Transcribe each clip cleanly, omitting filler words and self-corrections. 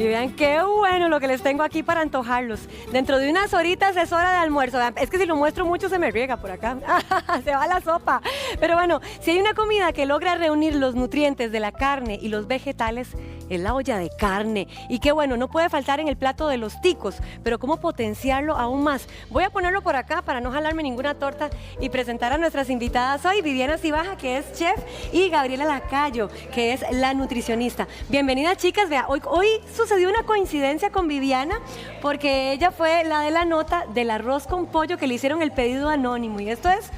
Y vean qué bueno lo que les tengo aquí para antojarlos. Dentro de unas horitas es hora de almuerzo. Es que si lo muestro mucho se me riega por acá. Se va la sopa. Pero bueno, si hay una comida que logra reunir los nutrientes de la carne y los vegetales, es la olla de carne. Y qué bueno, no puede faltar en el plato de los ticos. Pero ¿cómo potenciarlo aún más? Voy a ponerlo por acá para no jalarme ninguna torta y presentar a nuestras invitadas hoy. Viviana Cibaja, que es chef, y Gabriela Lacayo, que es la nutricionista. Bienvenidas, chicas. Vea, hoy sucedió una coincidencia con Viviana porque ella fue la de la nota del arroz con pollo que le hicieron el pedido anónimo. Y esto es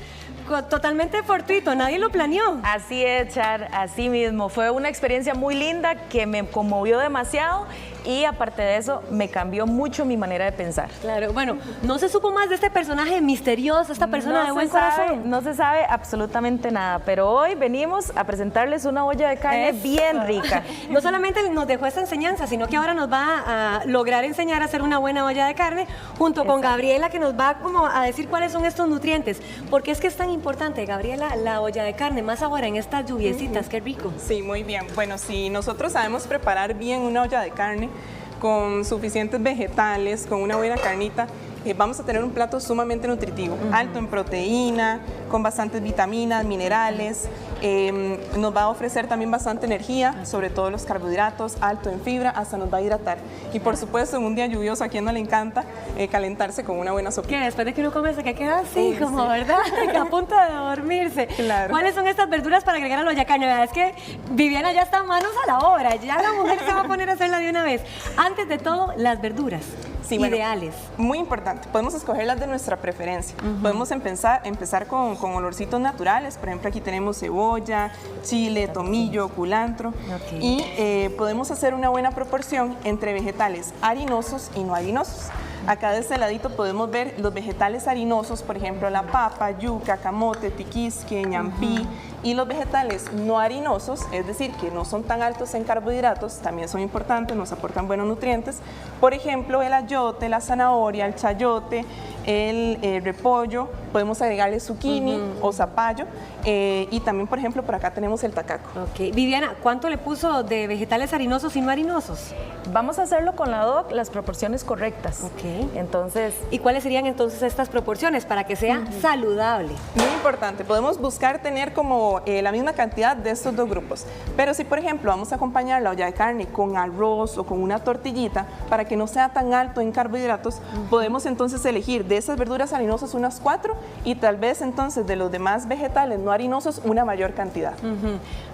totalmente fortuito, nadie lo planeó. Así es, Char, así mismo. Fue una experiencia muy linda que me conmovió demasiado y aparte de eso me cambió mucho mi manera de pensar. Claro, bueno, no se supo más de este personaje misterioso, esta persona de buen corazón. No se sabe absolutamente nada, pero hoy venimos a presentarles una olla de carne bien rica. No solamente nos dejó esta enseñanza, sino que ahora nos va a lograr enseñar a hacer una buena olla de carne junto con Gabriela, que nos va como a decir cuáles son estos nutrientes. Porque es que es tan importante, Gabriela, la olla de carne, más ahora en estas lluviecitas, qué rico. Sí, muy bien. Bueno, si nosotros sabemos preparar bien una olla de carne con suficientes vegetales, con una buena carnita, vamos a tener un plato sumamente nutritivo, alto en proteína, con bastantes vitaminas, minerales, nos va a ofrecer también bastante energía, sobre todo los carbohidratos, alto en fibra, hasta nos va a hidratar. Y por supuesto, en un día lluvioso, ¿a quién no le encanta calentarse con una buena sopa? Que después de que uno come se queda así, como, ¿verdad? Que a punto de dormirse. Claro. ¿Cuáles son estas verduras para agregar a la olla de carne? Es que Viviana ya está manos a la obra, ya la mujer se va a poner a hacerla de una vez. Antes de todo, las verduras. Sí, ideales. Bueno, muy importante, podemos escogerlas de nuestra preferencia. Podemos empezar con olorcitos naturales, por ejemplo aquí tenemos cebolla, chile, tomillo, culantro, y podemos hacer una buena proporción entre vegetales harinosos y no harinosos. Acá de este ladito podemos ver los vegetales harinosos, por ejemplo la papa, yuca, camote, tiquisque, ñampí, y los vegetales no harinosos, es decir, que no son tan altos en carbohidratos, también son importantes, nos aportan buenos nutrientes. Por ejemplo, el ayote, la zanahoria, el chayote, el repollo, podemos agregarle zucchini o zapallo, y también, por ejemplo, por acá tenemos el tacaco. Viviana, ¿cuánto le puso de vegetales harinosos y no harinosos? Vamos a hacerlo con la DOC, las proporciones correctas. Entonces, ¿y cuáles serían entonces estas proporciones para que sea saludable? Muy importante, podemos buscar tener como la misma cantidad de estos dos grupos, pero si por ejemplo vamos a acompañar la olla de carne con arroz o con una tortillita para que no sea tan alto en carbohidratos, podemos entonces elegir de esas verduras harinosas unas 4 y tal vez entonces de los demás vegetales no harinosos una mayor cantidad.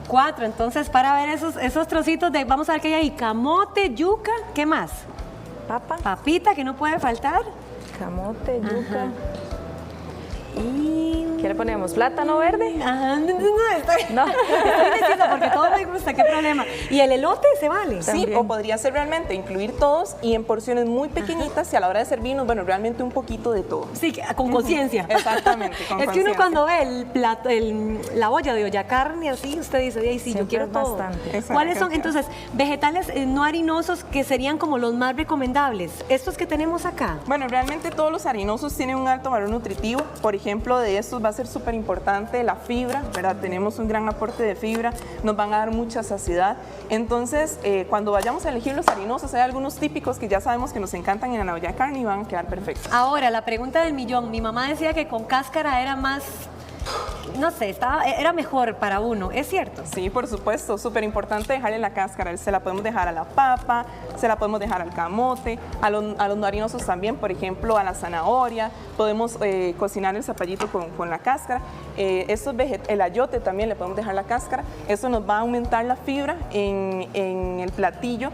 4, entonces para ver esos trocitos de, vamos a ver qué hay ahí, camote, yuca, ¿qué más? papa, papita que no puede faltar, camote, yuca. Y ¿qué le ponemos? ¿Plátano verde? Estoy indecisa porque todo me gusta, qué problema. ¿Y el elote se vale? Sí, o podría ser realmente incluir todos y en porciones muy pequeñitas y a la hora de servirnos, bueno, realmente un poquito de todo. Sí, con conciencia. Exactamente, con Es que uno cuando ve el plato, la olla de olla carne así, usted dice, ay, sí, yo quiero todo. Bastante. ¿Cuáles son entonces vegetales no harinosos que serían como los más recomendables? Estos que tenemos acá. Bueno, realmente todos los harinosos tienen un alto valor nutritivo. Por ejemplo, de estos va a ser súper importante la fibra, ¿verdad? Tenemos un gran aporte de fibra, nos van a dar mucha saciedad. Entonces, cuando vayamos a elegir los harinosos, hay algunos típicos que ya sabemos que nos encantan en la olla de carne y van a quedar perfectos. Ahora, la pregunta del millón. Mi mamá decía que con cáscara era más, no sé, era mejor para uno, ¿es cierto? Sí, por supuesto, súper importante dejarle la cáscara, se la podemos dejar a la papa, se la podemos dejar al camote, a los no harinosos también, por ejemplo, a la zanahoria, podemos cocinar el zapallito con la cáscara, el ayote también le podemos dejar la cáscara, eso nos va a aumentar la fibra en el platillo,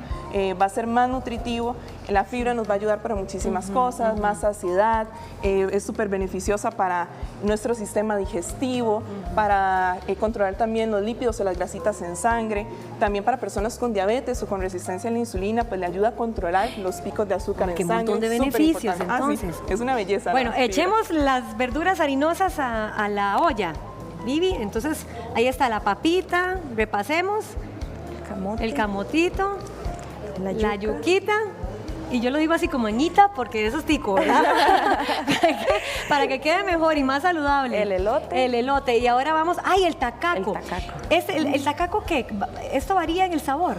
va a ser más nutritivo, la fibra nos va a ayudar para muchísimas cosas, más saciedad, es súper beneficiosa para nuestro sistema digestivo, para controlar también los lípidos o las grasitas en sangre, también para personas con diabetes o con resistencia a la insulina, pues le ayuda a controlar los picos de azúcar en sangre. Qué montón de beneficios, entonces. Sí, es una belleza. Bueno, echemos las verduras harinosas a la olla, Vivi, entonces ahí está la papita, repasemos, el camotito, la yuquita. Y yo lo digo así como ñita porque eso es tico, ¿verdad? Para que quede mejor y más saludable. El elote. El elote. Y ahora vamos, ¡ay, el tacaco! El tacaco. ¿Es el tacaco qué? ¿Esto varía en el sabor?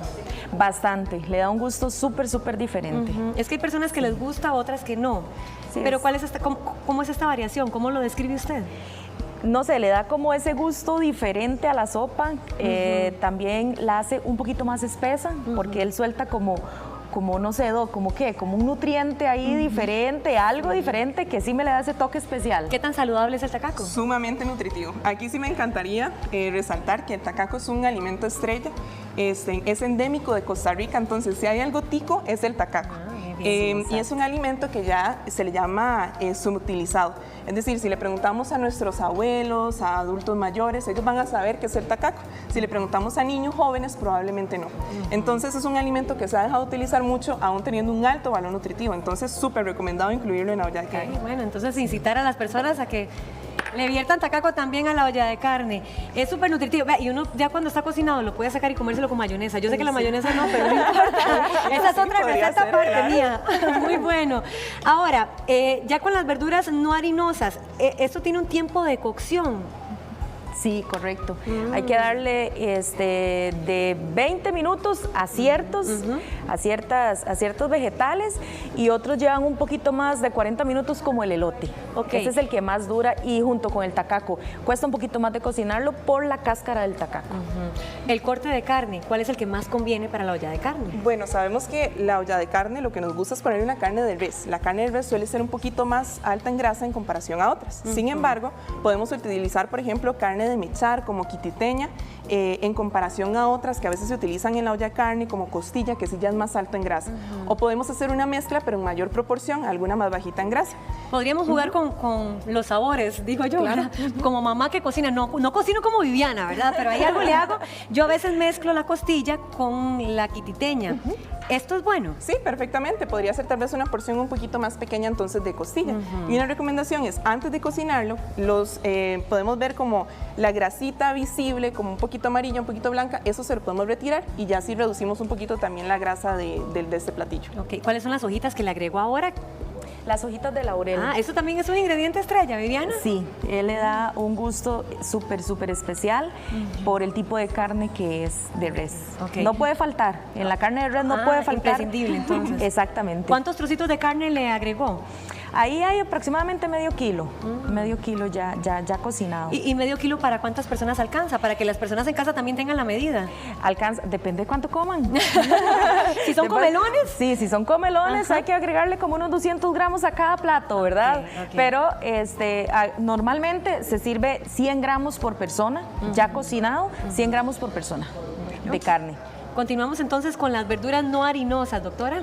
Bastante, le da un gusto súper diferente. Es que hay personas que les gusta, otras que no. Sí, pero ¿cuál es cómo es esta variación? ¿Cómo lo describe usted? No sé, le da como ese gusto diferente a la sopa. También la hace un poquito más espesa, porque él suelta como no sé, como un nutriente ahí diferente, algo diferente que sí me le da ese toque especial. ¿Qué tan saludable es el tacaco? Sumamente nutritivo. Aquí sí me encantaría resaltar que el tacaco es un alimento estrella, es endémico de Costa Rica, entonces si hay algo tico es el tacaco. Y es un alimento que ya se le llama subutilizado. Es decir, si le preguntamos a nuestros abuelos, a adultos mayores, ellos van a saber qué es el tacaco. Si le preguntamos a niños jóvenes, probablemente no. Entonces es un alimento que se ha dejado utilizar mucho, aún teniendo un alto valor nutritivo. Entonces súper recomendado incluirlo en la olla de carne. Bueno, entonces incitar a las personas a que le viertan tacaco también a la olla de carne. Es súper nutritivo. Vea, y uno ya cuando está cocinado lo puede sacar y comérselo con mayonesa. Yo sé que la mayonesa no, pero no importa. Esa es otra receta aparte mía. Muy bueno. Ahora, ya con las verduras no harinosas, esto tiene un tiempo de cocción. Sí, correcto. Hay que darle de 20 minutos a ciertos vegetales, y otros llevan un poquito más de 40 minutos como el elote. Okay. Ese es el que más dura, y junto con el tacaco. Cuesta un poquito más de cocinarlo por la cáscara del tacaco. El corte de carne, ¿cuál es el que más conviene para la olla de carne? Bueno, sabemos que la olla de carne lo que nos gusta es poner una carne de res. La carne de res suele ser un poquito más alta en grasa en comparación a otras. Sin embargo, podemos utilizar, por ejemplo, carne de mechar como quititeña, en comparación a otras que a veces se utilizan en la olla de carne como costilla, que sí ya es más alto en grasa. O podemos hacer una mezcla pero en mayor proporción, alguna más bajita en grasa. Podríamos jugar con los sabores, digo yo, claro. Como mamá que cocina, no cocino como Viviana, ¿verdad? Pero hay algo le hago. Yo a veces mezclo la costilla con la quititeña. ¿Esto es bueno? Sí, perfectamente. Podría ser tal vez una porción un poquito más pequeña entonces de costilla. Y una recomendación es, antes de cocinarlo, podemos ver como la grasita visible, como un poquito amarilla, un poquito blanca, eso se lo podemos retirar, y ya así reducimos un poquito también la grasa de este platillo. Ok, ¿cuáles son las hojitas que le agrego ahora? Las hojitas de laurel. Ah, ¿eso también es un ingrediente estrella, Viviana? Sí, él le da un gusto súper especial por el tipo de carne que es de res. Okay. No puede faltar, en la carne de res no puede faltar. Imprescindible, entonces. Exactamente. ¿Cuántos trocitos de carne le agregó? Ahí hay aproximadamente medio kilo ya cocinado. ¿Y medio kilo para cuántas personas alcanza? Para que las personas en casa también tengan la medida. Alcanza, depende de cuánto coman. Si son comelones. Sí, si son comelones, hay que agregarle como unos 200 gramos a cada plato, ¿verdad? Okay. Pero normalmente se sirve 100 gramos por persona, ya cocinado, 100 gramos por persona de carne. Continuamos entonces con las verduras no harinosas, doctora.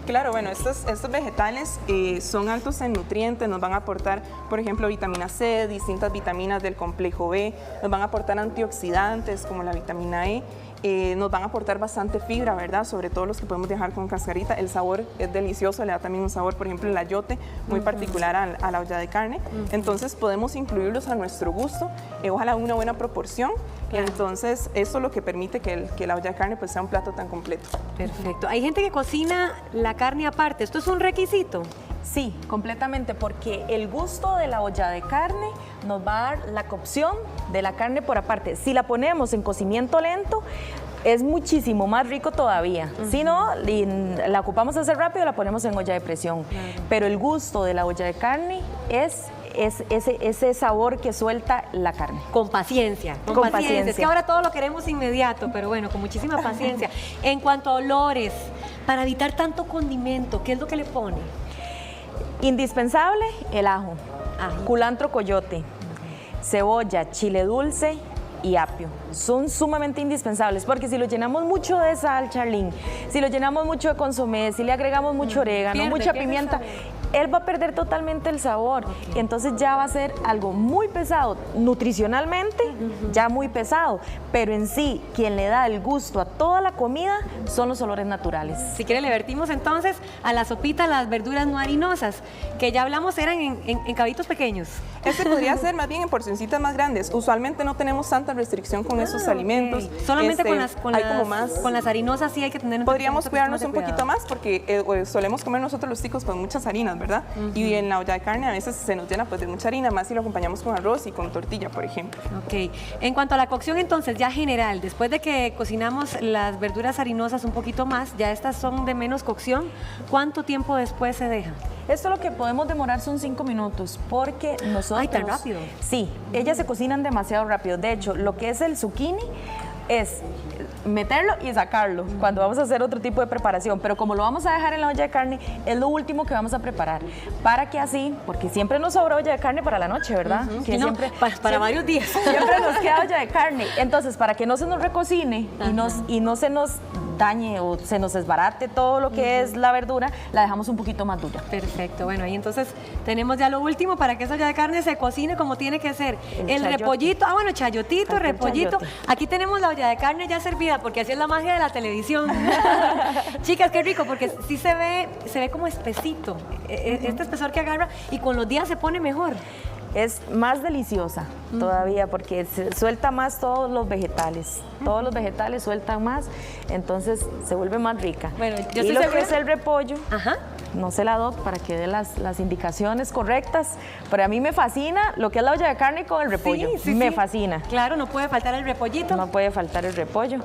Claro, bueno, estos vegetales son altos en nutrientes, nos van a aportar, por ejemplo, vitamina C, distintas vitaminas del complejo B, nos van a aportar antioxidantes como la vitamina E, nos van a aportar bastante fibra, ¿verdad? Sobre todo los que podemos dejar con cascarita. El sabor es delicioso, le da también un sabor, por ejemplo, el ayote, muy particular a la olla de carne. Entonces podemos incluirlos a nuestro gusto, ojalá una buena proporción. Entonces eso es lo que permite que la olla de carne pues sea un plato tan completo. Perfecto. Hay gente que cocina la carne aparte, ¿esto es un requisito? Sí, completamente, porque el gusto de la olla de carne nos va a dar la cocción de la carne por aparte. Si la ponemos en cocimiento lento, es muchísimo más rico todavía. Si no, la ocupamos hacer rápido, la ponemos en olla de presión. Pero el gusto de la olla de carne es ese sabor que suelta la carne. Con paciencia. Con paciencia. Es que ahora todo lo queremos inmediato, pero bueno, con muchísima paciencia. En cuanto a olores, para evitar tanto condimento, ¿qué es lo que le pone? Indispensable, el ajo, culantro coyote, cebolla, chile dulce y apio. Son sumamente indispensables, porque si lo llenamos mucho de sal, Charlene, si lo llenamos mucho de consomé, si le agregamos mucho orégano, mucha pimienta, él va a perder totalmente el sabor. Y entonces ya va a ser algo muy pesado, nutricionalmente ya muy pesado, pero en sí, quien le da el gusto a toda la comida son los olores naturales. Si quiere, le vertimos entonces a la sopita las verduras no harinosas, que ya hablamos eran en cabitos pequeños. Este podría ser más bien en porcioncitas más grandes. Usualmente no tenemos tanta restricción con esos alimentos. Solamente hay como más. con las harinosas sí hay que tener un Podríamos cuidarnos de un poquito cuidado. más porque solemos comer nosotros los ticos con muchas harinas, ¿verdad? Y en la olla de carne a veces se nos llena pues de mucha harina, más si lo acompañamos con arroz y con tortilla, por ejemplo. Ok. En cuanto a la cocción, entonces, ya general, después de que cocinamos las verduras harinosas un poquito más, ya estas son de menos cocción, ¿cuánto tiempo después se deja? Esto lo que podemos demorar son 5 minutos, porque nosotros... Ay, ¿tan rápido? Sí, ellas se cocinan demasiado rápido. De hecho, lo que es el zucchini es meterlo y sacarlo cuando vamos a hacer otro tipo de preparación, pero como lo vamos a dejar en la olla de carne, es lo último que vamos a preparar, para que así, porque siempre nos sobra olla de carne para la noche, ¿verdad? Que No, siempre, para varios días. siempre nos queda olla de carne. Entonces, para que no se nos recocine y no se nos dañe o se nos desbarate todo lo que es la verdura, la dejamos un poquito más dura. Perfecto, bueno, ahí entonces tenemos ya lo último para que esa olla de carne se cocine como tiene que ser. El chayote. repollito, bueno, chayotito, Falta el repollito. chayote. Aquí tenemos la olla de carne ya servida, porque así es la magia de la televisión. Chicas, qué rico, porque sí se ve como espesito, este espesor que agarra y con los días se pone mejor. Es más deliciosa todavía porque se suelta más todos los vegetales. Todos los vegetales sueltan más, entonces se vuelve más rica. Bueno, yo y estoy lo segura- que es el repollo, Ajá. no se la doy para que dé las indicaciones correctas, pero a mí me fascina lo que es la olla de carne con el repollo. Me fascina. Claro, no puede faltar el repollito. No puede faltar el repollo.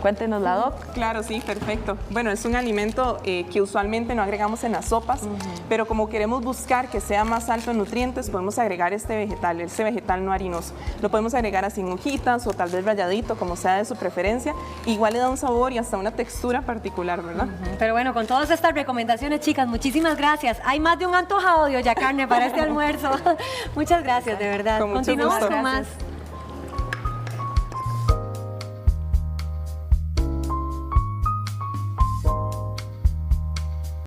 Cuéntenos la doc. Claro, sí, perfecto. Bueno, es un alimento que usualmente no agregamos en las sopas, pero como queremos buscar que sea más alto en nutrientes, podemos agregar este vegetal no harinoso. Lo podemos agregar así en hojitas o tal vez ralladito, como sea de su preferencia. Igual le da un sabor y hasta una textura particular, ¿verdad? Pero bueno, con todas estas recomendaciones, chicas, muchísimas gracias. Hay más de un antojado de olla carne para este almuerzo. Muchas gracias, de verdad. Con mucho Continuamos gusto. con Gracias. más.